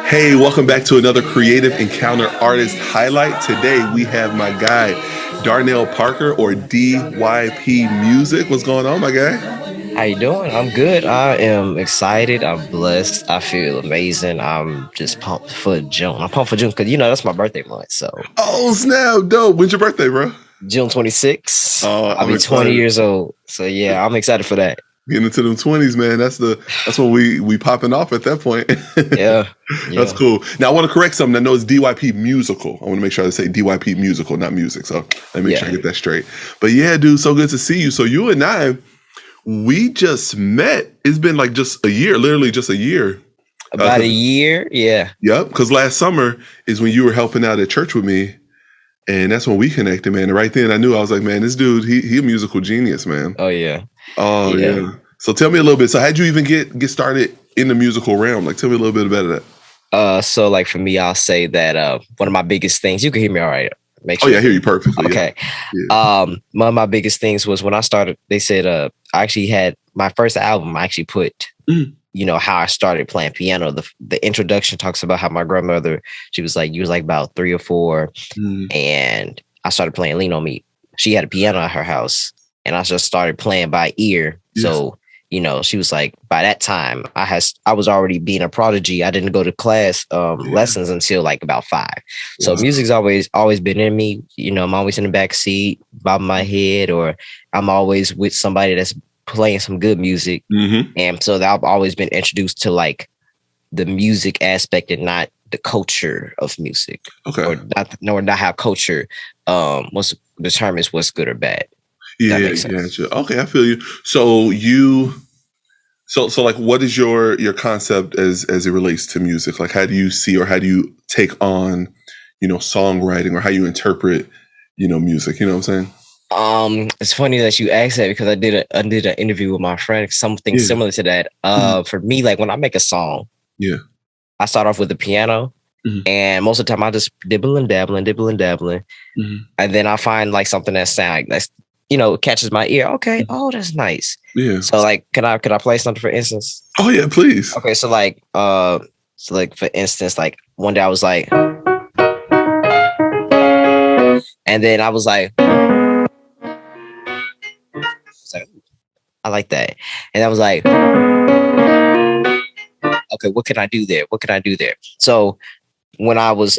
Hey, welcome back to another Creative Encounter Artist Highlight. Today we have my guy, Darnell Parker, or DYP Music. What's going on, my guy? How you doing? I'm good. I am excited. I'm blessed. I feel amazing. I'm just pumped for June. I'm pumped for June because that's my birthday month. So Oh, snap. Dope. When's your birthday, bro? June 26th. Oh, I'll I'm be 20 excited. years old. So yeah, I'm excited for that. Getting into them 20s, man. That's when we popping off at that point. Yeah. That's cool. Now I want to correct something. I know it's DYP Musical. I want to make sure I say DYP Musical, not music. So let me make sure I get that straight. But yeah, dude, so good to see you. So you and I, we just met. It's been like just a year, literally just a year. About a year, yeah. Yep, because last summer is when you were helping out at church with me. And that's when we connected, man. And right then I knew, I was like, man, this dude, he a musical genius, man. Oh, yeah. Oh, yeah. So tell me a little bit. So how'd you even get started in the musical realm? Like, tell me a little bit about that. So like for me, I'll say that one of my biggest things, you can hear me all right. Make sure. Oh, yeah, I hear you perfectly. Okay. Yeah. One of my biggest things was when I started, they said I actually had my first album, I actually put how I started playing piano. The introduction talks about how my grandmother, she was like, you was like about 3 or 4. And I started playing Lean on Me. She had a piano at her house and I just started playing by ear. Yes. So, she was like, by that time I was already being a prodigy. I didn't go to class lessons until like about 5. So music's always been in me. I'm always in the back seat, bobbing my head, or I'm always with somebody that's playing some good music. And so I've always been introduced to like the music aspect and not the culture of music. Okay. Or not how culture determines what's good or bad. Yeah, gotcha. Okay, I feel you. So so like, what is your concept as it relates to music? Like, how do you see, or how do you take on, songwriting, or how you interpret, music? You know what I'm saying? It's funny that you asked that because I did an interview with my friend, something similar to that. For me, like when I make a song, I start off with the piano. And most of the time I just dibble and dabbling. And then I find like something that sounds that's catches my ear. Okay. Oh, that's nice. Yeah. So like, could I play something for instance? Oh yeah, please. Okay. So like for instance, like one day I was like, and then I was like, I like that. And I was like, okay, what can I do there? So when I was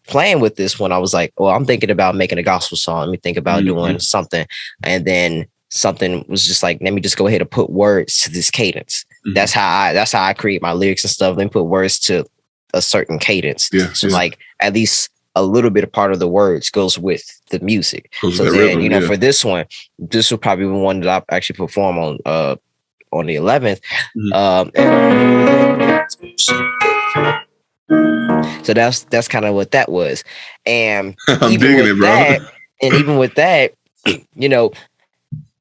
playing with this one, I was like, well, I'm thinking about making a gospel song. Let me think about doing something. And then something was just like, let me just go ahead and put words to this cadence. That's how I create my lyrics and stuff. Then put words to a certain cadence. So like at least a little bit of part of the words goes with the music. So then, rhythm, for this one, this will probably be one that I actually perform on the 11th. So that's kind of what that was. And even with that,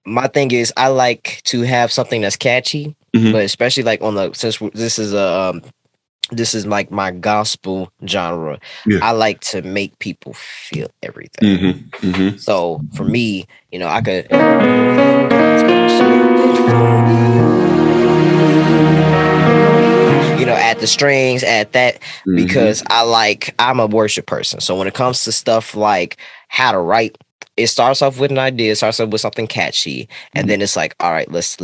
my thing is I like to have something that's catchy, but especially like since this is like my gospel genre, I like to make people feel everything. So for me, I could add the strings, add that, because I'm a worship person. So when it comes to stuff like how to write, it starts off with an idea, starts off with something catchy, and then it's like, all right, let's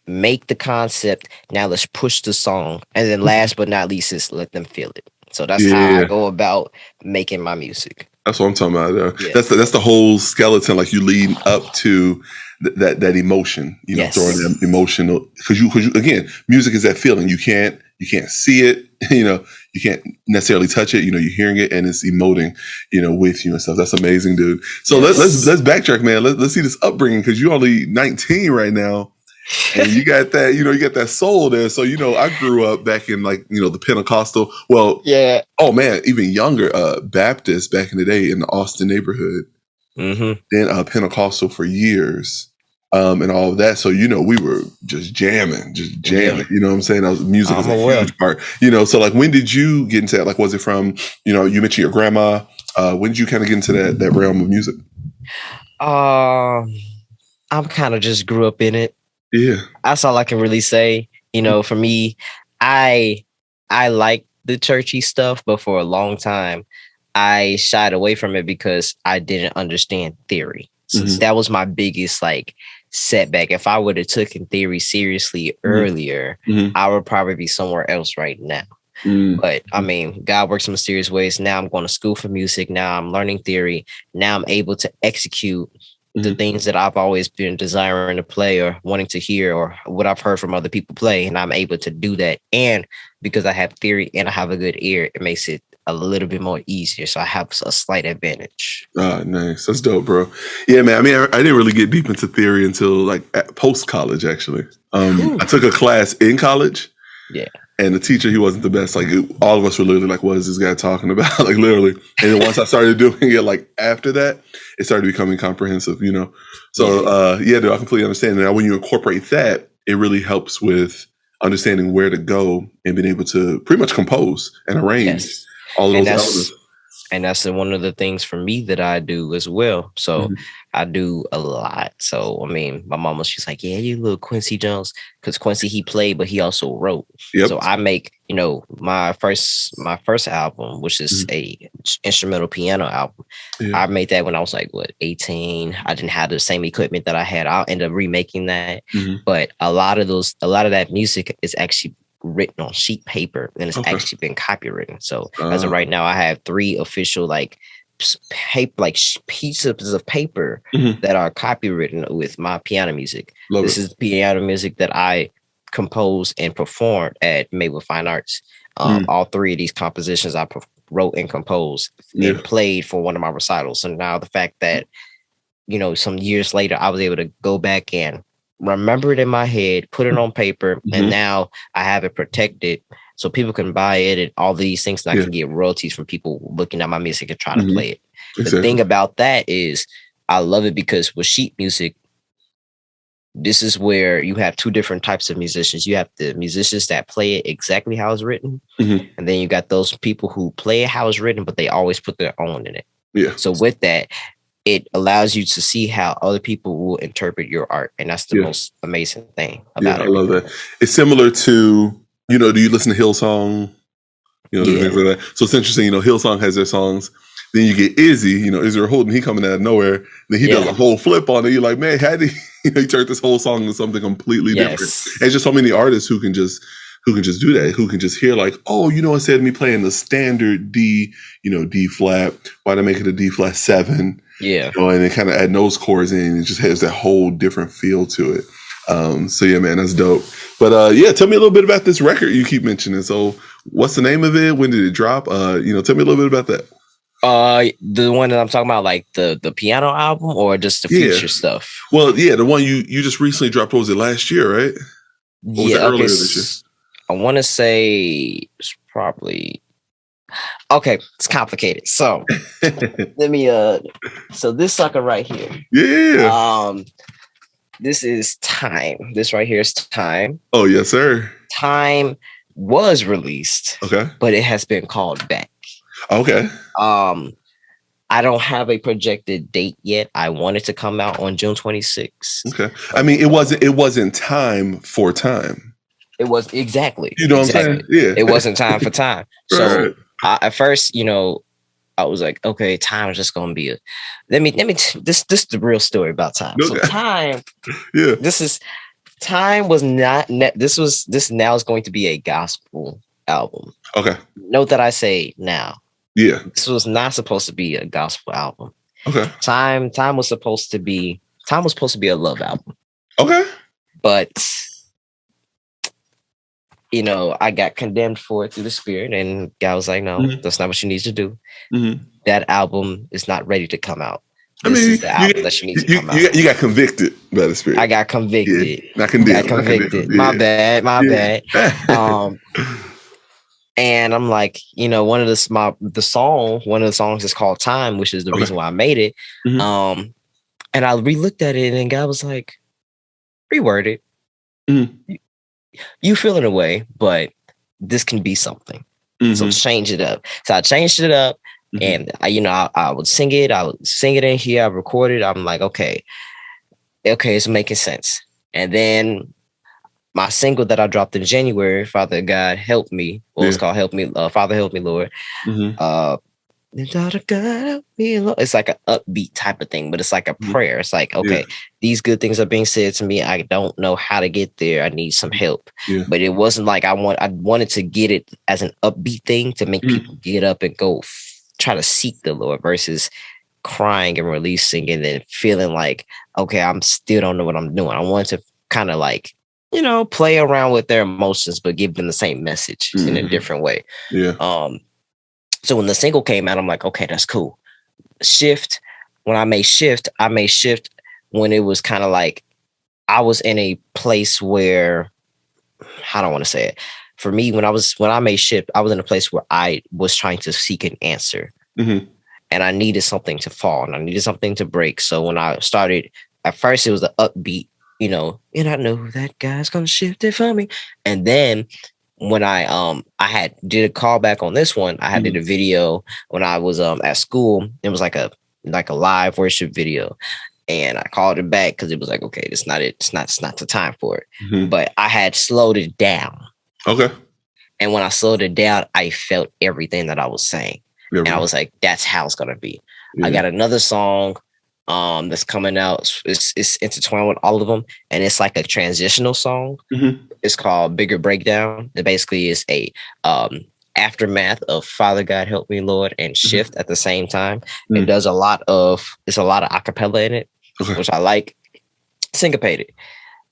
make the concept. Now let's push the song, and then last but not least is let them feel it. So that's how I go about making my music. That's what I'm talking about. That's the whole skeleton. Like you lead up to that emotion, throwing that emotional, because you again, music is that feeling. You can't see it, you can't necessarily touch it. You're hearing it and it's emoting, with you and stuff. That's amazing, dude. So let's backtrack, man. Let's see this upbringing, because you're only 19 right now, and you got that, you got that soul there. So I grew up back in like the Pentecostal. Well, oh man, even younger Baptist back in the day in the Austin neighborhood. Then Pentecostal for years. And all of that. So, we were just jamming. You know what I'm saying? Music is a huge part. So like, when did you get into that? Like, was it from, you mentioned your grandma. When did you kind of get into that realm of music? I'm kind of just grew up in it. Yeah. That's all I can really say. For me, I like the churchy stuff, but for a long time, I shied away from it because I didn't understand theory. So that was my biggest setback. If I would have taken theory seriously earlier, I would probably be somewhere else right now. But I mean, God works in mysterious ways. Now I'm going to school for music. Now I'm learning theory. Now I'm able to execute the things that I've always been desiring to play or wanting to hear or what I've heard from other people play. And I'm able to do that. And because I have theory and I have a good ear, it makes it a little bit more easier. So I have a slight advantage. Oh, nice. That's dope, bro. Yeah, man. I mean, I didn't really get deep into theory until post college, actually. I took a class in college. Yeah. And the teacher, he wasn't the best. All of us were literally like, what is this guy talking about? Literally. And then once I started doing it, after that, it started becoming comprehensive, So, dude, I completely understand. Now, when you incorporate that, it really helps with understanding where to go and being able to pretty much compose and arrange all of those elements. And that's one of the things for me that I do as well. So I do a lot. So, I mean, my mama, she's like, yeah, you little Quincy Jones. Because Quincy, he played, but he also wrote. Yep. So I make, my first album, which is a instrumental piano album. Yeah. I made that when I was 18. I didn't have the same equipment that I had. I'll end up remaking that. But a lot of that music is actually written on sheet paper and it's actually been copywritten. So as of right now, I have 3 official pieces of paper that are copywritten with my piano music. This is piano music that I composed and performed at Maywood Fine Arts. All 3 of these compositions I wrote and composed and played for one of my recitals. So now the fact that some years later I was able to go back and remember it in my head, put it on paper, and now I have it protected so people can buy it and all these things, and I can get royalties from people looking at my music and trying to play it. Exactly. The thing about that is I love it because with sheet music, this is where you have 2 different types of musicians. You have the musicians that play it exactly how it's written, and then you got those people who play it how it's written, but they always put their own in it. Yeah. So with that, it allows you to see how other people will interpret your art. And that's the most amazing thing about it. I love that. It's similar to, do you listen to Hillsong? Things like that. So it's interesting, Hillsong has their songs. Then you get Izzy, Israel Holden, he coming out of nowhere. Then he does a whole flip on it. You're like, man, how did he turned this whole song into something completely different? There's just so many artists who can just do that, who can just hear instead of me playing the standard D, D flat, why not make it a D flat 7? Yeah. And then kind of add those chords in, it just has that whole different feel to it. So yeah, man, that's dope. But tell me a little bit about this record you keep mentioning. So what's the name of it? When did it drop? Tell me a little bit about that. The one that I'm talking about, the piano album or just the future stuff? Well, the one you just recently dropped. What was it, last year, right? Or was it earlier this year? I want to say it's probably... Okay, it's complicated. So let me so this sucker right here. Yeah. This is Time. This right here is Time. Oh, yes, sir. Time was released. Okay. But it has been called back. Okay. I don't have a projected date yet. I want it to come out on June 26th. Okay. I mean, it wasn't time for time. It was exactly. You know what I'm saying? Yeah. It wasn't time for time. So at first, I was like, okay, Time is just gonna be this is the real story about Time. Okay. So Time, Time was not. This now is going to be a gospel album. Okay. Note that I say now. Yeah. This was not supposed to be a gospel album. Okay. Time was supposed to be a love album. Okay. But I got condemned for it through the Spirit, and God was like, no, that's not what you need to do. That album is not ready to come out. This is the album that you need to come out. You got convicted by the Spirit. I got convicted. Not condemned. Got convicted. My bad. And I'm like, one of the songs is called Time, which is the reason why I made it. And I re-looked at it, and God was like, reword it. You feel it away, but this can be something. So change it up. So I changed it up, and I would sing it. I would sing it in here. I recorded. I'm like, okay, it's making sense. And then my single that I dropped in January, Father God Help Me. Well, it's called Help Me, Father Help Me, Lord. It's like an upbeat type of thing, but it's like a prayer. It's like, okay, these good things are being said to me. I don't know how to get there. I need some help. But it wasn't like I wanted to get it as an upbeat thing to make people get up and go try to seek the Lord versus crying and releasing and then feeling like, okay, I'm still don't know what I'm doing. I wanted to kind of like, play around with their emotions, but give them the same message in a different way. So when the single came out, I'm like, okay, that's cool. Shift. When I made Shift when it was kind of like I was in a place where, I don't want to say it. For me, when I made Shift, I was in a place where I was trying to seek an answer. And I needed something to fall and I needed something to break. So when I started, at first it was the upbeat, and I know that guy's gonna shift it for me. And then when I had did a callback on this one, I had did a video when I was at school. It was like a live worship video, and I called it back because it was like, okay, it's not it. It's not the time for it. But I had slowed it down. Okay. And when I slowed it down, I felt everything that I was saying, and I was like, that's how it's gonna be. I got another song that's coming out. It's intertwined with all of them, and it's like a transitional song. It's called Bigger Breakdown. It basically is a aftermath of Father God Help Me, Lord, and Shift at the same time. It does a lot of acapella in it, which I like, syncopated.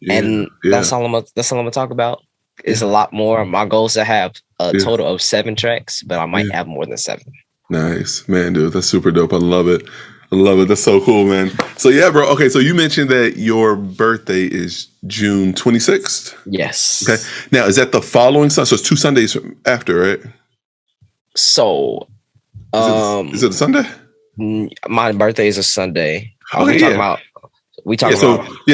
And that's all I'm gonna talk about. It's a lot more. My goal is to have a total of 7 tracks, but I might have more than 7. Nice, man, dude. That's super dope. I love it. That's so cool, man. So yeah, bro. Okay, so you mentioned that your birthday is June 26th. Yes. Okay. Now, is that the following Sunday? So it's 2 Sundays after, right? So, is it a Sunday? My birthday is a Sunday. Okay, we talking about.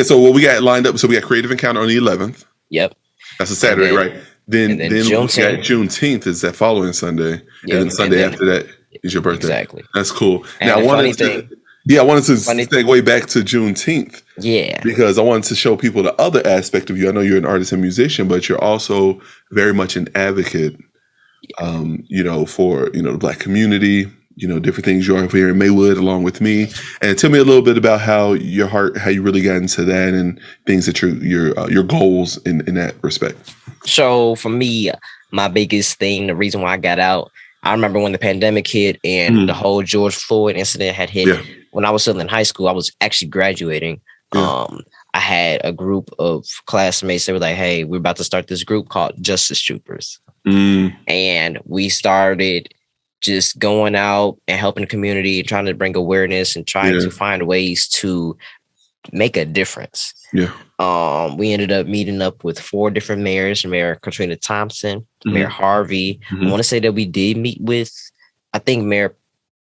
So what we got lined up. So we got Creative Encounter on the 11th. Yep. That's a Saturday, right? Then Juneteenth is that following Sunday, and then Sunday after that is your birthday. Exactly. That's cool. And now I wanted to segue back to Juneteenth. Yeah. Because I wanted to show people the other aspect of you. I know you're an artist and musician, but you're also very much an advocate, for, the Black community, different things you're over here in Maywood along with me. And tell me a little bit about how you really got into that and things that your goals in that respect. So for me, my biggest thing, the reason why I got out, I remember when the pandemic hit and the whole George Floyd incident had hit. Yeah. When I was still in high school, I was actually graduating. Yeah. I had a group of classmates. They were like, hey, we're about to start this group called Justice Troopers. And we started just going out and helping the community, trying to bring awareness and trying to find ways to make a difference. Yeah. We ended up meeting up with 4 different mayors: Mayor Katrina Thompson, Mayor Harvey. I want to say that we did meet with, I think,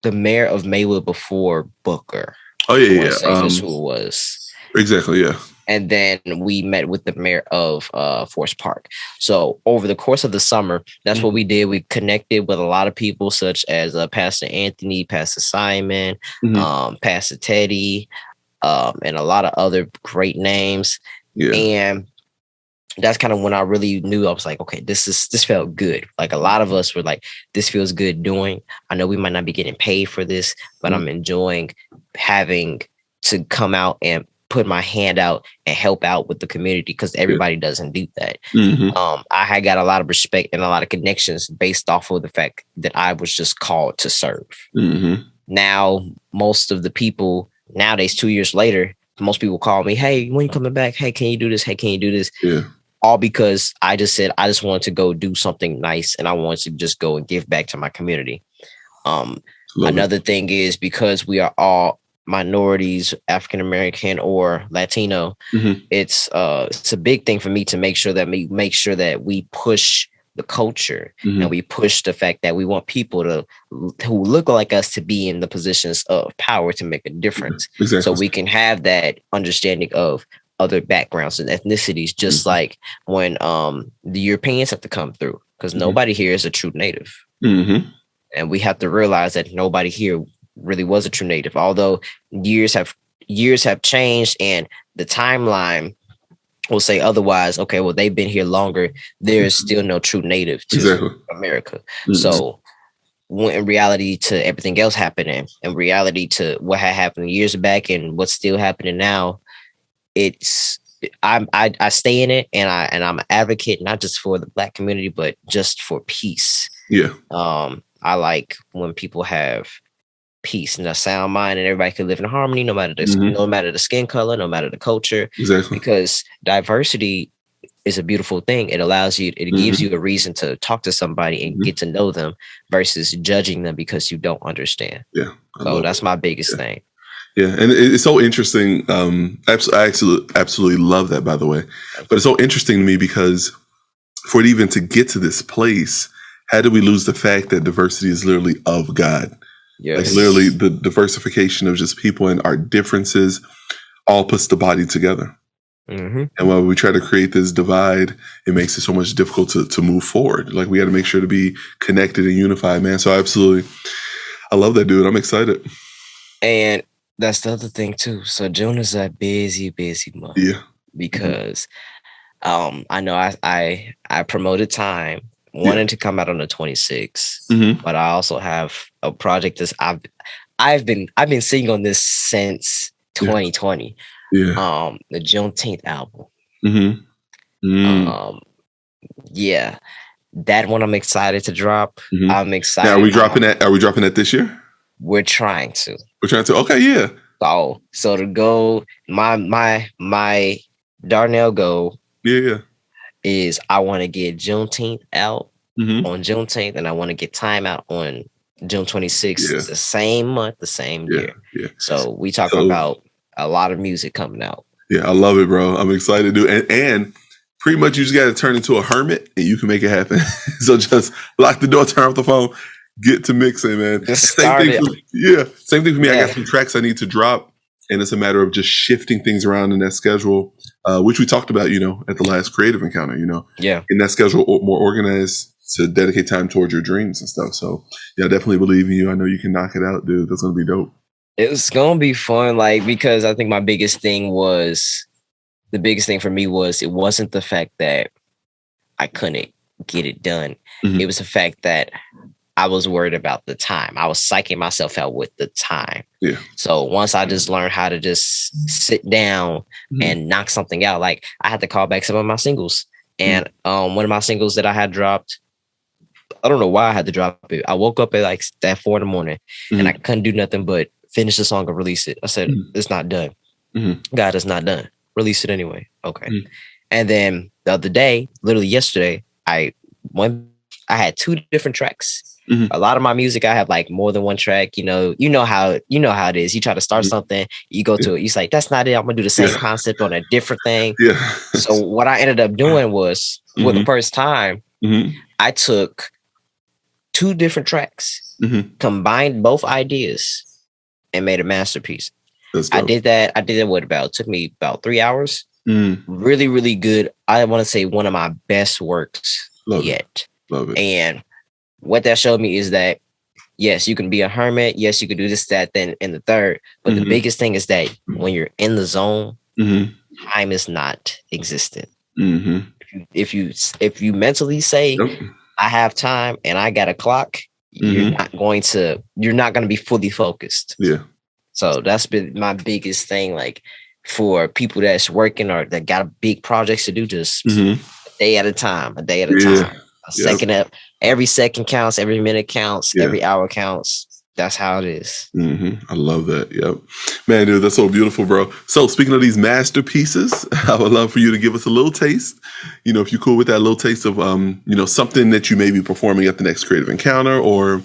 the mayor of Maywood before Booker. Oh yeah, that's who it was. Exactly, yeah. And then we met with the mayor of Forest Park. So over the course of the summer, that's what we did. We connected with a lot of people, such as Pastor Anthony, Pastor Simon, Pastor Teddy, and a lot of other great names. Yeah. And that's kind of when I really knew. I was like, okay, this felt good. Like, a lot of us were like, this feels good doing. I know we might not be getting paid for this, but I'm enjoying having to come out and put my hand out and help out with the community, because everybody doesn't do that. I had got a lot of respect and a lot of connections based off of the fact that I was just called to serve. Now, most of the people nowadays, 2 years later, most people call me, hey, when you coming back? Hey, can you do this? Hey, can you do this? Yeah. All because I just said, I just wanted to go do something nice, and I wanted to just go and give back to my community. Another thing is, because we are all minorities, African American or Latino, it's a big thing for me to make sure that we push the culture and we push the fact that we want people who look like us to be in the positions of power to make a difference. Exactly. So we can have that understanding of other backgrounds and ethnicities, just like when the Europeans have to come through, because nobody here is a true native. And we have to realize that nobody here really was a true native, although years have changed and the timeline will say otherwise. Okay, well, they've been here longer. There's still no true native to America. So when in reality to everything else happening, in reality to what had happened years back and what's still happening now, I stay in it, and I'm an advocate not just for the Black community, but just for peace. Yeah. I like when people have peace and a sound mind, and everybody can live in harmony, no matter the skin color, no matter the culture. Exactly. Because diversity is a beautiful thing. It allows you, it gives you a reason to talk to somebody and get to know them versus judging them because you don't understand. Yeah. So that's my biggest thing. Yeah, and it's so interesting. I absolutely love that, by the way. But it's so interesting to me because for it even to get to this place, how did we lose the fact that diversity is literally of God? Yes. Like literally the diversification of just people and our differences all puts the body together. And while we try to create this divide, it makes it so much difficult to move forward. Like we got to make sure to be connected and unified, man. So I love that, dude. I'm excited. And that's the other thing too. So June is a busy month. Yeah. Because I know I promoted Time, wanting to come out on the 26th, but I also have a project that I've been singing on this since 2020. Yeah. The Juneteenth album. That one I'm excited to drop. I'm excited. Now, are we dropping that this year? We're trying to. Okay, yeah. So to go, my Darnell goal is I want to get Juneteenth out on Juneteenth, and I want to get Time out on June 26th, the same month, the same year. Yeah. So we talking about a lot of music coming out. Yeah, I love it, bro. I'm excited, dude. And pretty much you just got to turn into a hermit and you can make it happen. So just lock the door, turn off the phone, get to mixing, man. Same thing for me. I got some tracks I need to drop, and it's a matter of just shifting things around in that schedule, which we talked about, at the last creative encounter, in that schedule, more organized to dedicate time towards your dreams and stuff. So yeah, I definitely believe in you. I know you can knock it out, dude. That's going to be dope. It's going to be fun. Because I think the biggest thing for me was, it wasn't the fact that I couldn't get it done. It was the fact that I was worried about the time. I was psyching myself out with the time. Yeah. So once I just learned how to just sit down and knock something out, like I had to call back some of my singles. And one of my singles that I had dropped, I don't know why I had to drop it. I woke up at 4 a.m. and I couldn't do nothing but finish the song and release it. I said, it's not done. God, it's not done. Release it anyway. Okay. And then the other day, literally yesterday, I had 2 different tracks. A lot of my music, I have more than one track. You know how it is. You try to start something, you go to it. You say, that's not it. I'm gonna do the same concept on a different thing. Yeah. So what I ended up doing was, for the first time, I took 2 different tracks, combined both ideas, and made a masterpiece. I did that. It took me about 3 hours. Really, really good. I want to say one of my best works yet. Love it. And what that showed me is that, yes, you can be a hermit. Yes, you can do this, that, then, and the third. But the biggest thing is that when you're in the zone, time is not existent. If you mentally say, I have time and I got a clock, you're not going to be fully focused. Yeah. So that's been my biggest thing, for people that's working or that got big projects to do, just a day at a time. Second up, every second counts, every minute counts, every hour counts. That's how it is. I love that. Yep. Man, dude, that's so beautiful, bro. So speaking of these masterpieces, I would love for you to give us a little taste, if you're cool with that, little taste of, something that you may be performing at the next creative encounter, or,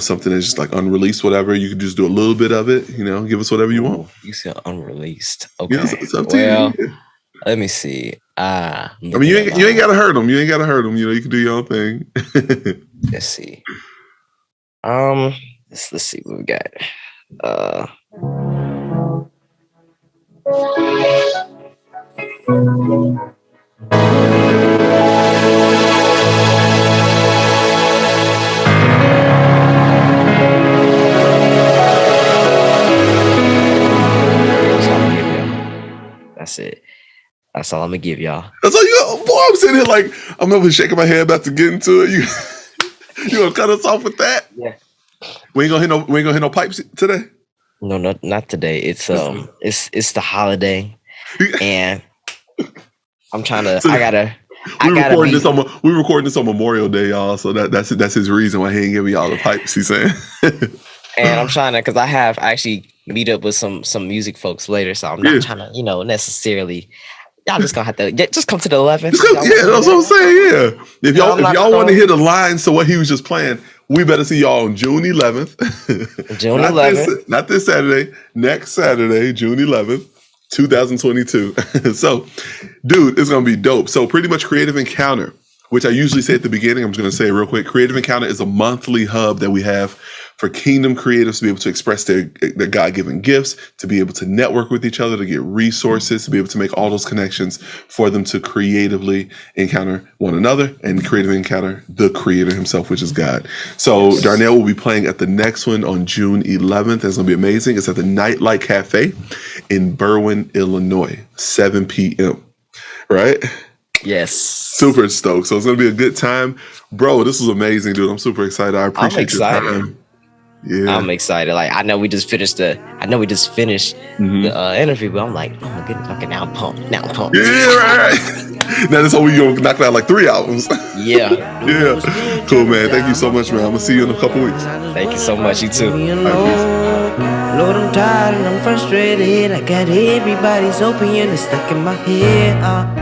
something that's just unreleased, whatever. You can just do a little bit of it, give us whatever you want. You said unreleased. Okay. Yeah, it's up to you. Let me see. You ain't gotta hurt them. You ain't gotta hurt them. You can do your own thing. Let's see. Let's see what we got. That's it. That's all I'm gonna give y'all. That's all you got. Boy, I'm sitting here like I'm over shaking my head about to get into it. You gonna cut us off with that? Yeah. We ain't gonna hit no pipes today. No, not today. It's the holiday, and I'm trying to. So, we recording this on Memorial Day, y'all. So that's his reason why he ain't giving y'all the pipes. He's saying. And I'm trying to, because I have actually meet up with some music folks later, so I'm not trying to, necessarily. Y'all just gonna have to just come to the 11th. Yeah, that's what I'm saying. Yeah, if y'all want to hear the lines to what he was just playing, we better see y'all on June 11th. June 11th, not this Saturday. Next Saturday, June 11th, 2022. So, dude, it's gonna be dope. So, pretty much Creative Encounter, which I usually say at the beginning. I'm just gonna say it real quick. Creative Encounter is a monthly hub that we have for kingdom creatives to be able to express their God-given gifts, to be able to network with each other, to get resources, to be able to make all those connections for them to creatively encounter one another and creatively encounter the creator himself, which is God. So Darnell will be playing at the next one on June 11th. It's going to be amazing. It's at the Nightlight Cafe in Berwyn, Illinois, 7 p.m. Right? Yes. Super stoked. So it's going to be a good time. Bro, this was amazing, dude. I'm super excited. I appreciate your time. Yeah, I'm excited. Like I know we just finished the interview, but I'm like, oh my goodness, okay, now I'm pumped. Yeah, right. Now this whole week you're gonna knock out like 3 albums. Yeah. Yeah. Cool, man. Thank you so much, man. I'm gonna see you in a couple weeks. Thank you so much. You too. Lord, I'm tired and I'm frustrated. I got everybody's opinion stuck in my head.